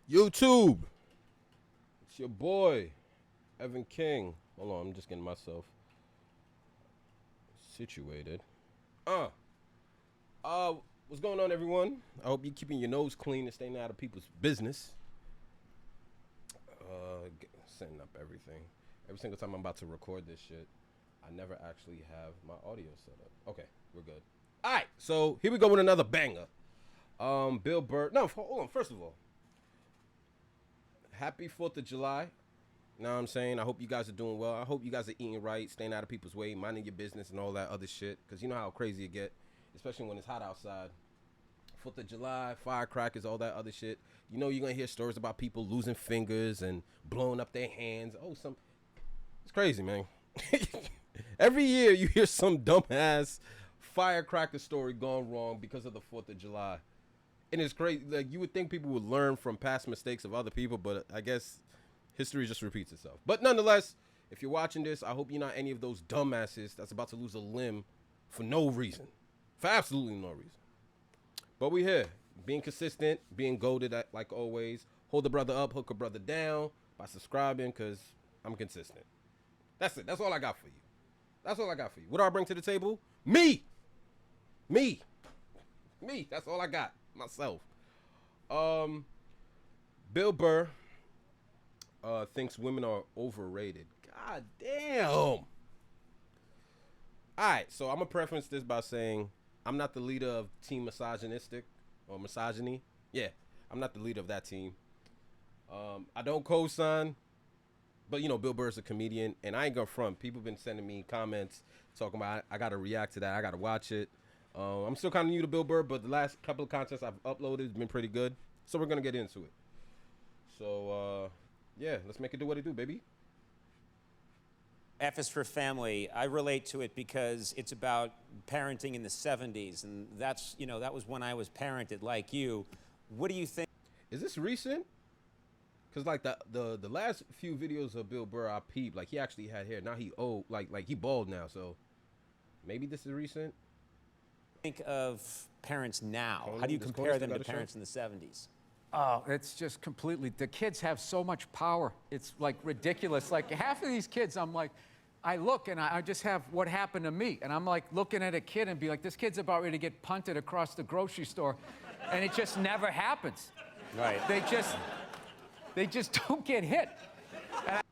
YouTube, it's your boy, Evan King. Hold on, I'm just getting myself situated. Uh, what's going on, everyone? I hope you're keeping your nose clean and staying out of people's business. Setting up everything. Every single time I'm about to record this shit, I never actually have my audio set up. Okay, we're good. All right, so here we go with another banger. Bill Burr. No, hold on. First of all, happy 4th of July. You know what I'm saying? I hope you guys are doing well. I hope you guys are eating right, staying out of people's way, minding your business and all that other shit. Because you know how crazy it get, especially when it's hot outside. 4th of July, firecrackers, all that other shit. You know you're going to hear stories about people losing fingers and blowing up their hands. It's crazy, man. Every year you hear some dumbass firecracker story gone wrong because of the 4th of July. And it's crazy. Like, you would think people would learn from past mistakes of other people, but I guess history just repeats itself. But nonetheless, if you're watching this, I hope you're not any of those dumbasses that's about to lose a limb for no reason. For absolutely no reason. But we here, being consistent, being goated like always. Hold the brother up, hook a brother down by subscribing, because I'm consistent. That's it. That's all I got for you. That's all I got for you. What do I bring to the table? Me. That's all I got. Myself. Bill Burr thinks women are overrated. God damn. All right, so I'm going to preference this by saying I'm not the leader of Team Misogynistic or Misogyny. Yeah, I'm not the leader of that team. I don't co-sign, but, you know, Bill Burr's a comedian, and I ain't gonna front. People been sending me comments talking about I got to react to that. I got to watch it. I'm still kind of new to Bill Burr, but the last couple of contents I've uploaded has been pretty good. So we're going to get into it. So, yeah, let's make it do what it do, baby. F is for family. I relate to it because it's about parenting in the 70s, and that's, you know, that was when I was parented like you. What do you think? Is this recent? Because, like, the last few videos of Bill Burr I peeped, like, he actually had hair. Now he old, like he bald now, so maybe this is recent. Think of parents now. Conan, How do you does compare Conan them still to got a parents show? in the 70s? Oh, it's just completely, the kids have so much power. It's like ridiculous. Like half of these kids, I'm like, I look and I just have what happened to me. And I'm like looking at a kid and be like, this kid's about ready to get punted across the grocery store. And it just never happens. Right. They just don't get hit.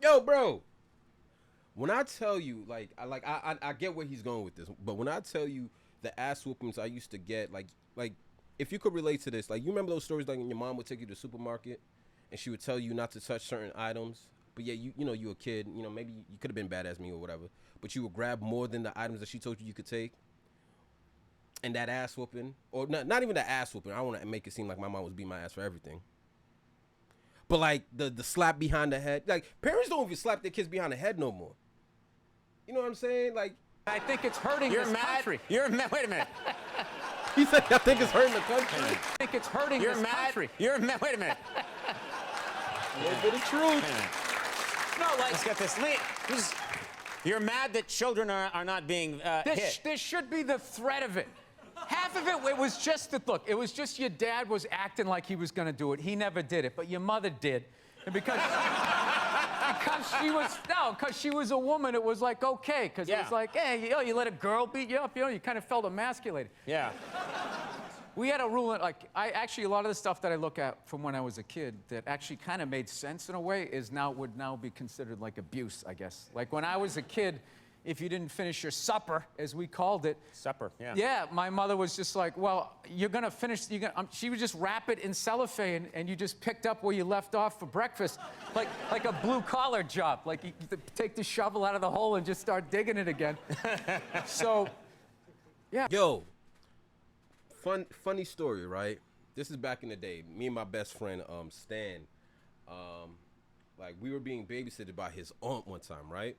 Yo, bro. When I tell you, I get where he's going with this, but when I tell you the ass whoopings I used to get, like if you could relate to this, like, you remember those stories like when your mom would take you to the supermarket and she would tell you not to touch certain items, but yeah, you know, you a kid, you know, maybe you could have been bad as me or whatever, but you would grab more than the items that she told you could take. And that ass whooping, or not even the ass whooping, I don't want to make it seem like my mom was beating my ass for everything. But like the slap behind the head, like parents don't even slap their kids behind the head no more. You know what I'm saying? Like, I think it's hurting You're this mad? country. You're mad? Wait a minute. he said, I think it's hurting the country. I think it's hurting You're this mad? country. You're mad? Wait a minute. A little bit of truth. No, like, let's get this. You're mad that children are not being hit. This should be the threat of it. Half of it was just that, look, it was just your dad was acting like he was going to do it. He never did it, but your mother did. And because she was a woman, it was like, okay. Because it Yeah. was like, hey, you let a girl beat you up, you kind of felt emasculated. Yeah. We had a rule, like, a lot of the stuff that I look at from when I was a kid that actually kind of made sense in a way would now be considered like abuse, I guess. Like when I was a kid, if you didn't finish your supper, as we called it. Supper, yeah. Yeah, my mother was just like, well, you're gonna finish, she would just wrap it in cellophane and you just picked up where you left off for breakfast. Like a blue collar job. Like you take the shovel out of the hole and just start digging it again. So, yeah. Yo, funny story, right? This is back in the day. Me and my best friend, Stan, like we were being babysitted by his aunt one time, right?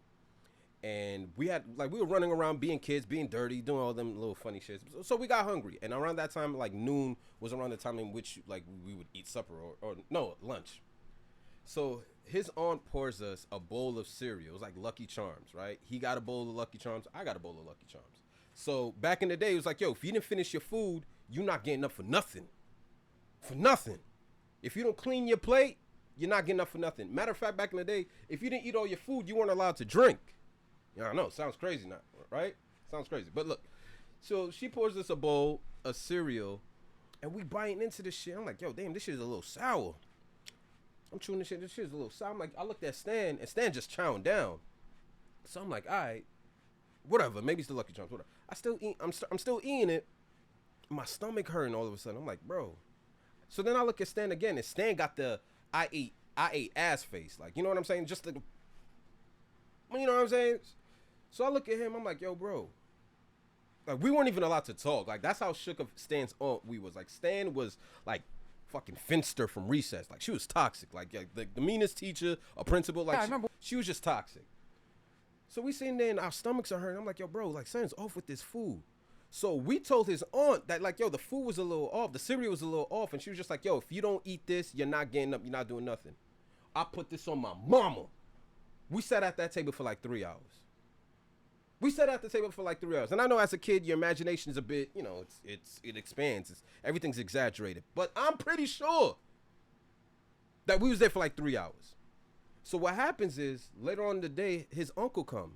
And we were running around being kids, being dirty, doing all them little funny shit. So we got hungry. And around that time, like noon was around the time in which like we would eat supper or no, lunch. So his aunt pours us a bowl of cereal. It was like Lucky Charms, right? He got a bowl of Lucky Charms. I got a bowl of Lucky Charms. So back in the day, it was like, yo, if you didn't finish your food, you're not getting up for nothing. For nothing. If you don't clean your plate, you're not getting up for nothing. Matter of fact, back in the day, if you didn't eat all your food, you weren't allowed to drink. Yeah, I know, sounds crazy now, right? Sounds crazy. But look, so she pours us a bowl of cereal, and we biting into this shit. I'm like, yo, damn, this shit is a little sour. I'm chewing this shit is a little sour. I'm like, I looked at Stan, and Stan just chowing down. So I'm like, all right, whatever. Maybe it's the Lucky Charms, whatever. I'm still eating it. My stomach hurting all of a sudden. I'm like, bro. So then I look at Stan again, and Stan got the I ate ass face. Like, you know what I'm saying? Just like, you know what I'm saying? So I look at him, I'm like, yo, bro. Like, we weren't even allowed to talk. Like, that's how shook of Stan's aunt we was. Like, Stan was like fucking Finster from Recess. Like, she was toxic. Like the meanest teacher, a principal. Like, Yeah, I remember. she was just toxic. So we sitting there and our stomachs are hurting. I'm like, yo, bro, like, Stan's off with this food. So we told his aunt that, like, yo, the food was a little off. The cereal was a little off. And she was just like, yo, if you don't eat this, you're not getting up. You're not doing nothing. I put this on my mama. We sat at that table for like 3 hours. And I know as a kid, your imagination is a bit, you know, it expands. Everything's exaggerated. But I'm pretty sure that we was there for like 3 hours. So what happens is, later on in the day, his uncle come.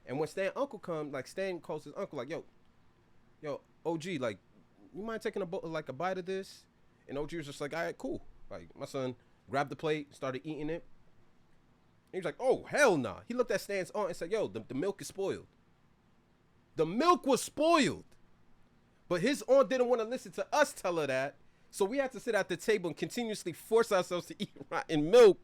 And when Stan's uncle come, like, Stan calls his uncle, like, yo, OG, like, you mind taking a bite of this? And OG was just like, all right, cool. Like, my son grabbed the plate, started eating it. And he was like, oh, hell nah. He looked at Stan's aunt and said, yo, the milk is spoiled. The milk was spoiled. But his aunt didn't want to listen to us tell her that. So we had to sit at the table and continuously force ourselves to eat rotten milk.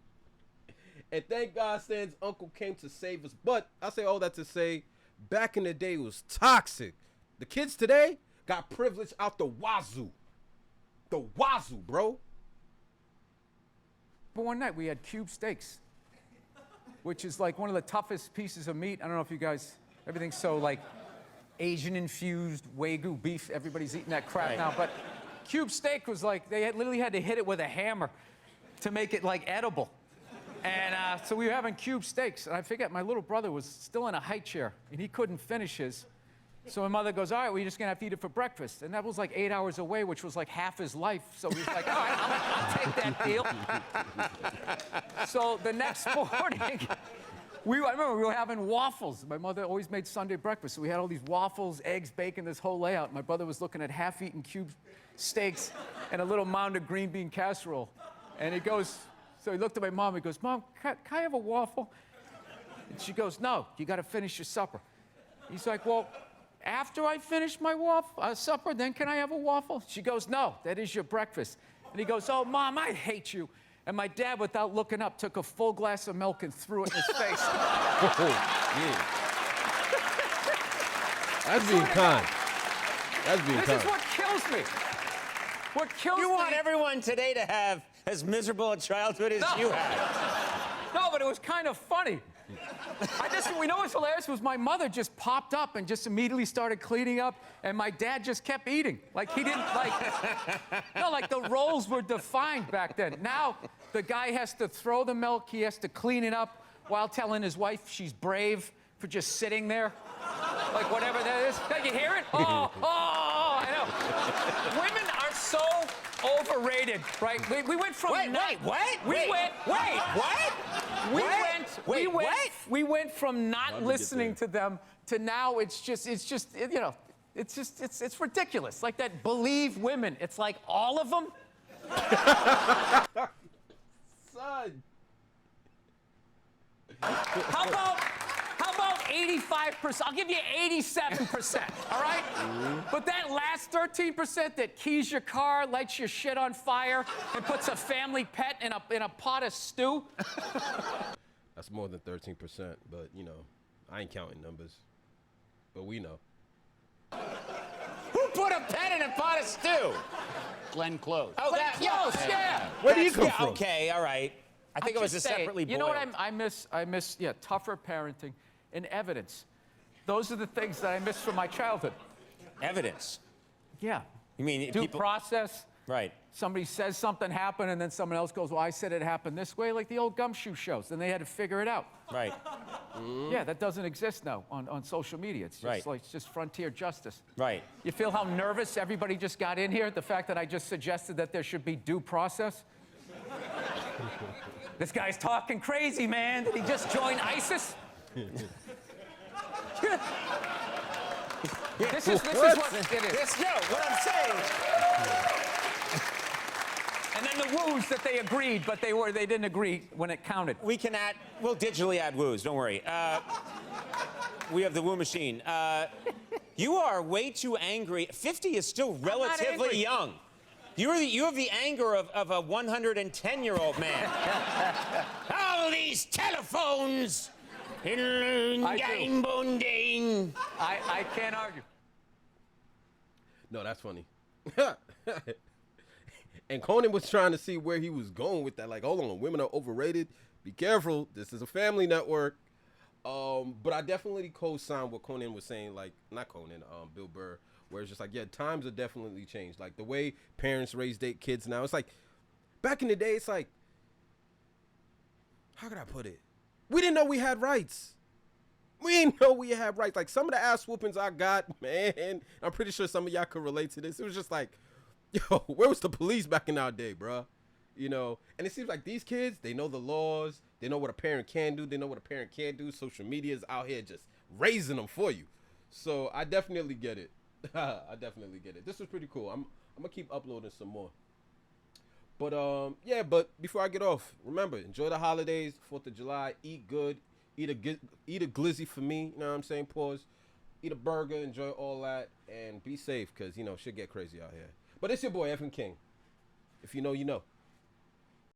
And thank God Stan's uncle came to save us. But I say all that to say, back in the day, it was toxic. The kids today got privilege out the wazoo. The wazoo, bro. But one night we had cube steaks, which is like one of the toughest pieces of meat. I don't know if you guys, everything's so like Asian infused Wagyu beef. Everybody's eating that crap now. But cube steak was like, they literally had to hit it with a hammer to make it like edible. And so we were having cube steaks. And I forget, my little brother was still in a high chair and he couldn't finish his. So my mother goes, all right, we're just going to have to eat it for breakfast. And that was like 8 hours away, which was like half his life. So he was like, all right, I'll take that deal. So the next morning, I remember we were having waffles. My mother always made Sunday breakfast. So we had all these waffles, eggs, bacon, this whole layout. My brother was looking at half-eaten cube steaks and a little mound of green bean casserole. And he goes, so he looked at my mom. He goes, Mom, can I have a waffle? And she goes, no, you got to finish your supper. He's like, well, after I finish my supper, then can I have a waffle? She goes, no, that is your breakfast. And he goes, oh, Mom, I hate you. And my dad, without looking up, took a full glass of milk and threw it in his face. Yeah. That's being kind. That's being kind. This is what kills me. What kills me. You want everyone today to have as miserable a childhood as you had. No, but it was kind of funny. We know what's hilarious was my mother just popped up and just immediately started cleaning up, and my dad just kept eating. Like, he didn't, like, no, like, the roles were defined back then. Now, the guy has to throw the milk, he has to clean it up while telling his wife she's brave for just sitting there. Like, whatever that is. Can you hear it? Oh, I know. Women are so overrated, right? We went from... We went from not listening to them to now it's ridiculous. Like that Believe women. It's like all of them. Son. How about 85%? I'll give you 87%, all right? But that last 13% that keys your car, lights your shit on fire, and puts a family pet in a pot of stew. That's more than 13%, but, you know, I ain't counting numbers. But we know. Who put a pet in a pot of stew? Glenn Close. Oh, Glenn Close, yeah. Where do you come from? Okay, all right. I think it was a separately boiled. You know what I miss? I miss, tougher parenting and evidence. Those are the things that I miss from my childhood. Evidence? Yeah. You mean Due process. Right. Somebody says something happened, and then someone else goes, well, I said it happened this way, like the old gumshoe shows. Then they had to figure it out. Right. Yeah, that doesn't exist now on social media. It's just like, it's just frontier justice. Right. You feel how nervous everybody just got in here? The fact that I just suggested that there should be due process? This guy's talking crazy, man. Did he just join ISIS? This is what it is. This, no, what I'm saying. And then the woos that they agreed, but they didn't agree when it counted. We'll digitally add woos, don't worry. We have the woo machine. You are way too angry. 50 is still relatively young. You have the anger of a 110-year-old man. All these telephones. I can't argue. No, that's funny. And Conan was trying to see where he was going with that. Like, hold on, women are overrated. Be careful. This is a family network. But I definitely co-sign what Conan was saying. Like, not Conan, Bill Burr, where it's just like, yeah, times have definitely changed. Like, the way parents raise their kids now, it's like, back in the day, it's like, how could I put it? We didn't know we had rights. We didn't know we had rights. Like, some of the ass whoopings I got, man, I'm pretty sure some of y'all could relate to this. It was just like, yo, where was the police back in our day, bruh? You know, and it seems like these kids, they know the laws. They know what a parent can do. They know what a parent can't do. Social media is out here just raising them for you. So I definitely get it. I definitely get it. This was pretty cool. I'm going to keep uploading some more. But, yeah, but before I get off, remember, enjoy the holidays, 4th of July, eat good, eat a glizzy for me, you know what I'm saying, pause, eat a burger, enjoy all that, and be safe, because, you know, shit get crazy out here. But it's your boy, Evan King. If you know, you know.